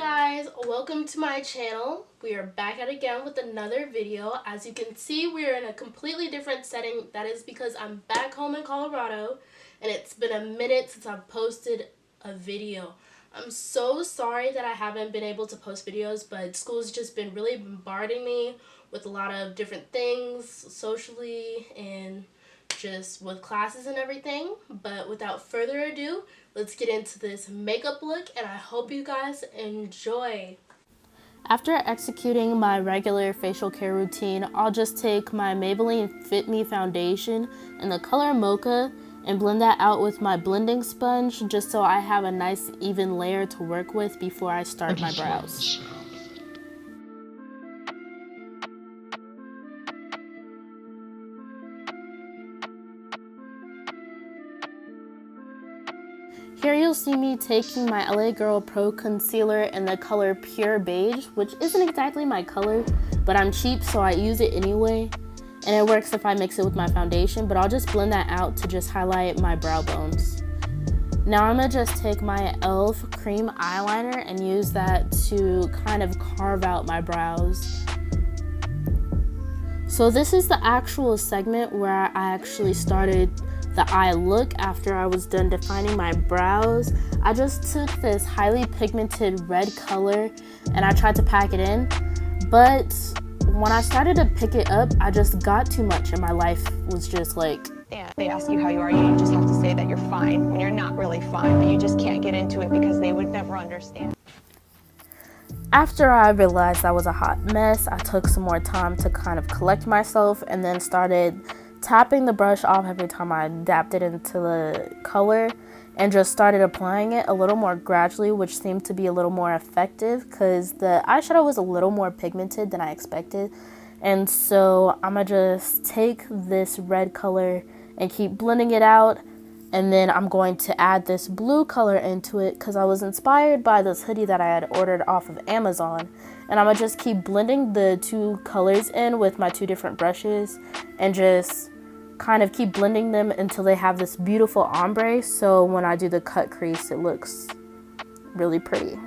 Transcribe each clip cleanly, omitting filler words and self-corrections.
guys, welcome to my channel. We are back at it again with another video. As you can see, we are in a completely different setting. That is because I'm back home in Colorado and it's been a minute since I've posted a video. I'm so sorry that I haven't been able to post videos, but school's just been really bombarding me with a lot of different things socially and just with classes and everything. But without further ado, let's get into this makeup look and I hope you guys enjoy. After executing my regular facial care routine, I'll just take my Maybelline Fit Me foundation in the color Mocha and blend that out with my blending sponge just so I have a nice even layer to work with before I start my brows. Here you'll see me taking my LA Girl Pro Concealer in the color Pure Beige, which isn't exactly my color, but I'm cheap so I use it anyway. And it works if I mix it with my foundation, but I'll just blend that out to just highlight my brow bones. Now I'm gonna just take my e.l.f. cream eyeliner and use that to kind of carve out my brows. So this is the actual segment where I actually started the eye look after I was done defining my brows. I just took this highly pigmented red color and I tried to pack it in, but when I started to pick it up, I just got too much and my life was just like... They ask you how you are, you just have to say that you're fine when you're not really fine, but you just can't get into it because they would never understand. After I realized I was a hot mess, I took some more time to kind of collect myself and then started tapping the brush off every time I dabbed it into the color and just started applying it a little more gradually, which seemed to be a little more effective because the eyeshadow was a little more pigmented than I expected. And so I'm gonna just take this red color and keep blending it out, and then I'm going to add this blue color into it because I was inspired by this hoodie that I had ordered off of Amazon. And I'm gonna just keep blending the two colors in with my two different brushes and just kind of keep blending them until they have this beautiful ombre, so when I do the cut crease it looks really pretty.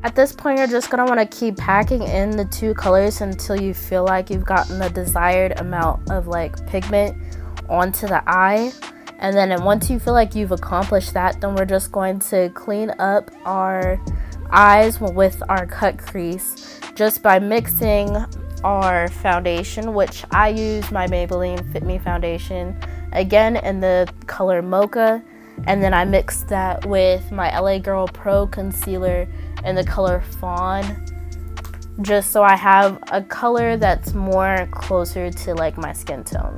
At this point, you're just going to want to keep packing in the two colors until you feel like you've gotten the desired amount of like pigment onto the eye. And then once you feel like you've accomplished that, then we're just going to clean up our eyes with our cut crease just by mixing our foundation, which I use my Maybelline Fit Me foundation, again in the color Mocha. And then I mixed that with my LA Girl Pro Concealer in the color Fawn, just so I have a color that's more closer to like my skin tone.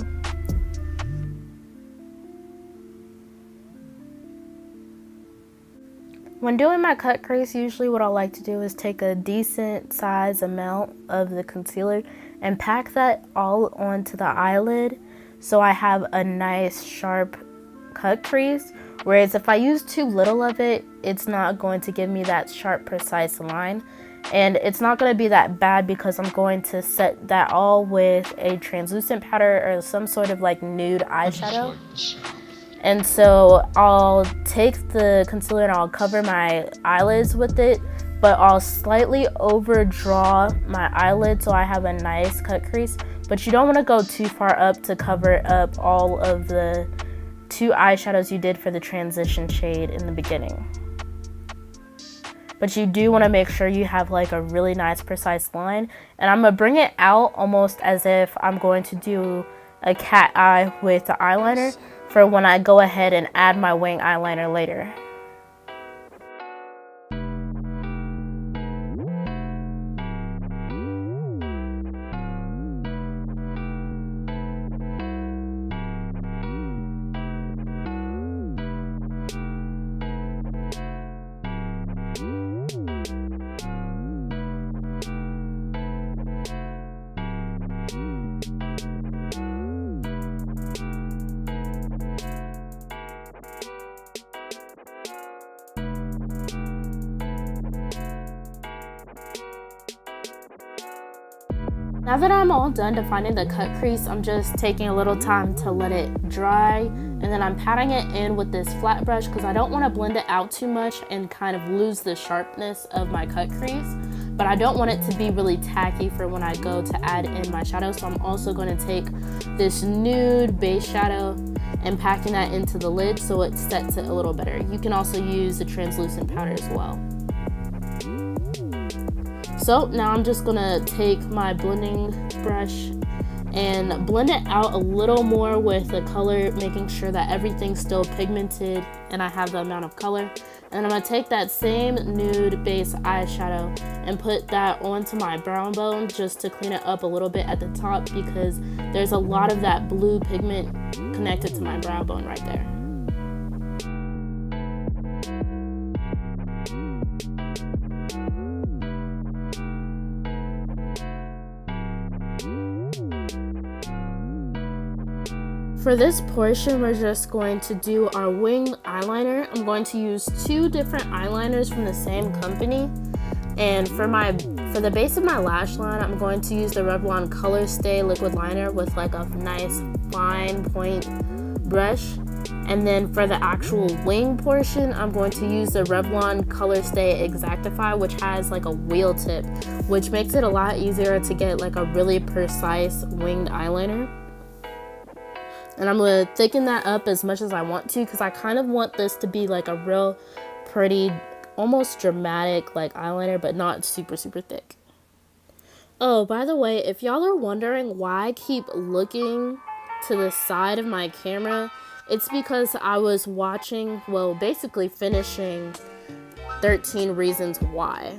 When doing my cut crease, usually what I like to do is take a decent size amount of the concealer and pack that all onto the eyelid so I have a nice sharp cut crease. Whereas if I use too little of it, it's not going to give me that sharp, precise line. And it's not going to be that bad because I'm going to set that all with a translucent powder or some sort of like nude eyeshadow. And so I'll take the concealer and I'll cover my eyelids with it, but I'll slightly overdraw my eyelid so I have a nice cut crease. But you don't want to go too far up to cover up all of the two eyeshadows you did for the transition shade in the beginning. But you do want to make sure you have like a really nice precise line, and I'm gonna bring it out almost as if I'm going to do a cat eye with the eyeliner for when I go ahead and add my wing eyeliner later. Now that I'm all done defining the cut crease, I'm just taking a little time to let it dry, and then I'm patting it in with this flat brush because I don't want to blend it out too much and kind of lose the sharpness of my cut crease, but I don't want it to be really tacky for when I go to add in my shadow. So I'm also going to take this nude base shadow and packing that into the lid so it sets it a little better. You can also use the translucent powder as well. So now I'm just gonna take my blending brush and blend it out a little more with the color, making sure that everything's still pigmented and I have the amount of color. And I'm gonna take that same nude base eyeshadow and put that onto my brow bone just to clean it up a little bit at the top because there's a lot of that blue pigment connected to my brow bone right there. For this portion, we're just going to do our wing eyeliner. I'm going to use 2 different eyeliners from the same company. And for the base of my lash line, I'm going to use the Revlon Color Stay liquid liner with like a nice fine point brush. And then for the actual wing portion, I'm going to use the Revlon Color Stay Exactify, which has like a wheel tip, which makes it a lot easier to get like a really precise winged eyeliner. And I'm going to thicken that up as much as I want to because I kind of want this to be like a real pretty, almost dramatic like eyeliner, but not super thick. Oh, by the way, if y'all are wondering why I keep looking to the side of my camera, it's because I was watching, well, basically finishing 13 Reasons Why.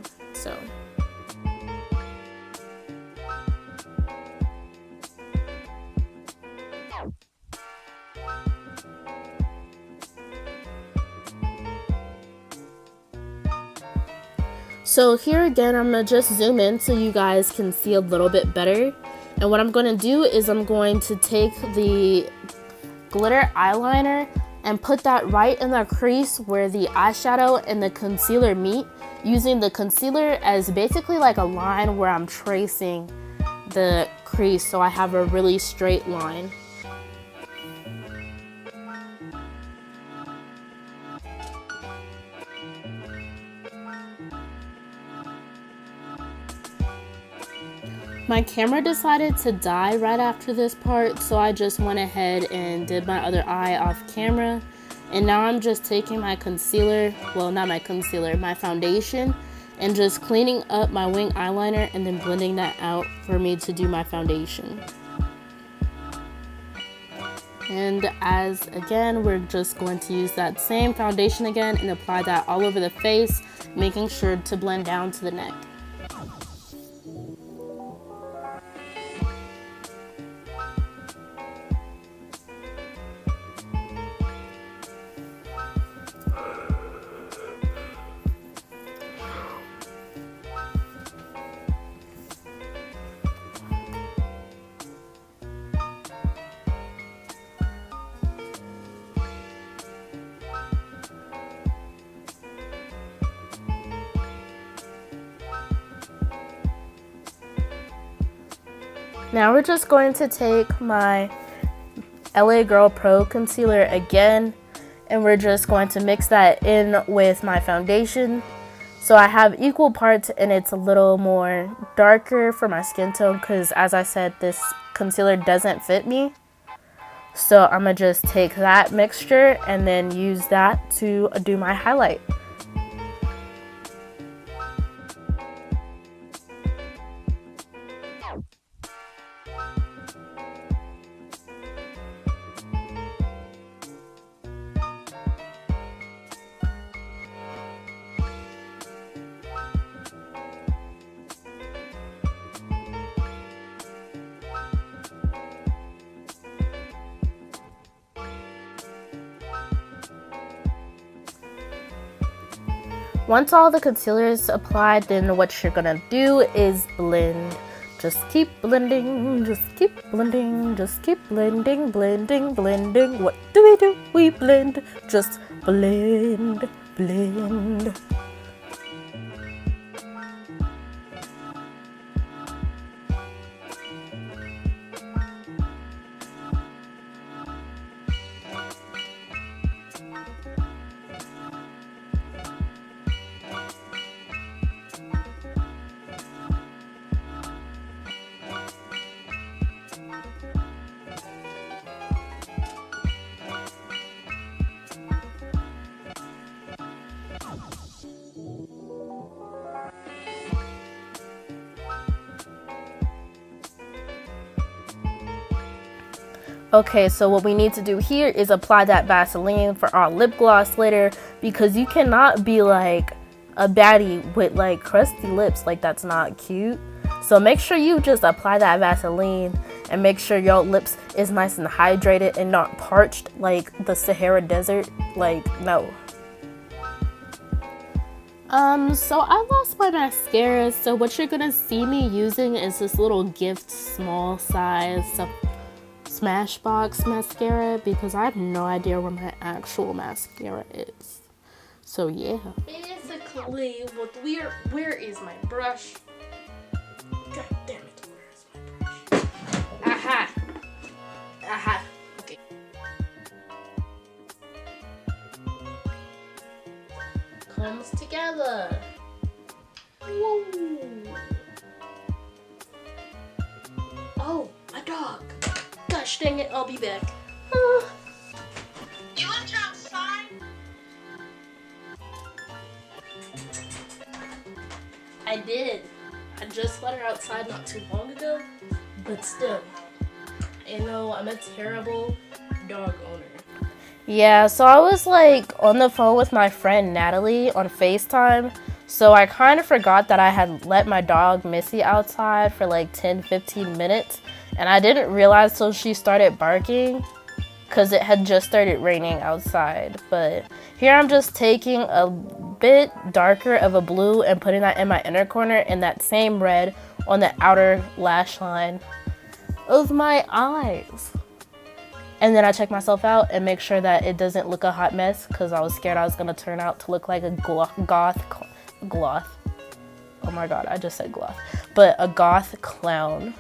So here again, I'm gonna just zoom in so you guys can see a little bit better. And what I'm gonna do is I'm going to take the glitter eyeliner and put that right in the crease where the eyeshadow and the concealer meet, using the concealer as basically like a line where I'm tracing the crease so I have a really straight line. My camera decided to die right after this part, so I just went ahead and did my other eye off camera. And now I'm just taking my concealer, well, not my concealer, my foundation, and just cleaning up my wing eyeliner and then blending that out for me to do my foundation. And as again, we're just going to use that same foundation again and apply that all over the face, making sure to blend down to the neck. Now we're just going to take my LA Girl Pro concealer again, and we're just going to mix that in with my foundation. So I have equal parts and it's a little more darker for my skin tone because, as I said, this concealer doesn't fit me. So I'm gonna just take that mixture and then use that to do my highlight. Once all the concealer is applied, then what you're gonna do is blend. Just keep blending, just keep blending, just keep blending, blending, blending. What do? We blend, just blend, blend. Okay, so what we need to do here is apply that Vaseline for our lip gloss later, because you cannot be like a baddie with like crusty lips. Like, that's not cute. So make sure you just apply that Vaseline and make sure your lips is nice and hydrated and not parched like the Sahara Desert. Like, no. So I lost my mascara, so what you're gonna see me using is this little gift small size Smashbox mascara, because I have no idea where my actual mascara is. So yeah. Basically, where is my brush? God damn it, where is my brush? Aha! Aha! Okay. Comes together. Whoa! Oh, a dog. Gosh dang it, I'll be back. You left her outside? I did. I just let her outside not too long ago, but still, you know, I'm a terrible dog owner. Yeah, so I was like on the phone with my friend Natalie on FaceTime, so I kind of forgot that I had let my dog Missy outside for like 10-15 minutes, and I didn't realize till she started barking because it had just started raining outside. But here I'm just taking a bit darker of a blue and putting that in my inner corner, and that same red on the outer lash line of my eyes. And then I check myself out and make sure that it doesn't look a hot mess, because I was scared I was going to turn out to look like a goth. Oh my god, I just said gloth. But a goth clown.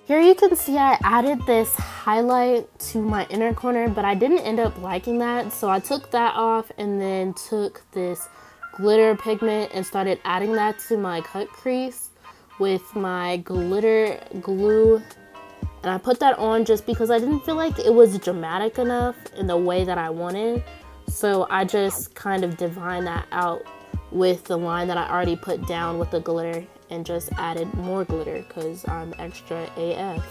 Here you can see I added this highlight to my inner corner, but I didn't end up liking that. So I took that off and then took this glitter pigment and started adding that to my cut crease with my glitter glue. And I put that on just because I didn't feel like it was dramatic enough in the way that I wanted. So I just kind of divined that out with the line that I already put down with the glitter and just added more glitter because I'm extra AF.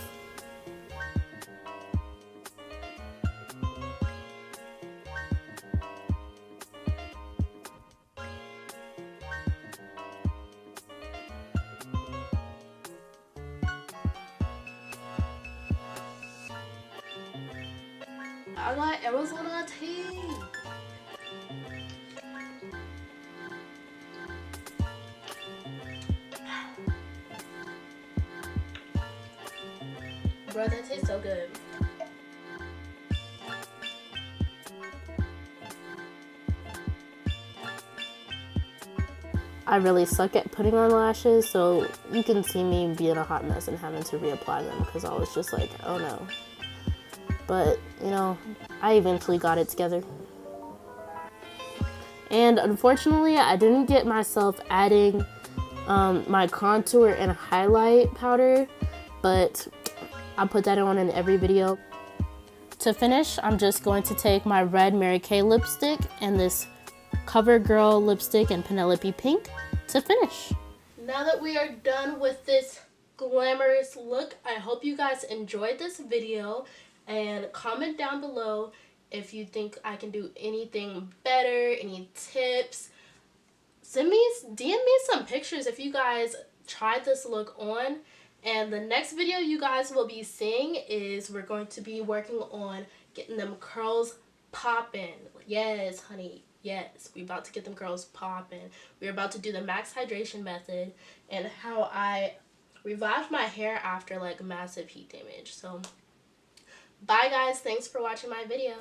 I got Arizona tea. Bro, that tastes so good. I really suck at putting on lashes, so you can see me being a hot mess and having to reapply them because I was just like, oh no. But, you know, I eventually got it together. And unfortunately, I didn't get myself adding my contour and highlight powder, but I put that on in every video. To finish, I'm just going to take my red Mary Kay lipstick and this CoverGirl lipstick in Penelope Pink to finish. Now that we are done with this glamorous look, I hope you guys enjoyed this video, and comment down below if you think I can do anything better, any tips. DM me some pictures if you guys tried this look on. And the next video you guys will be seeing is we're going to be working on getting them curls popping. Yes, honey. Yes, we're about to get them curls popping. We're about to do the max hydration method and how I revived my hair after like massive heat damage. So bye guys, thanks for watching my video.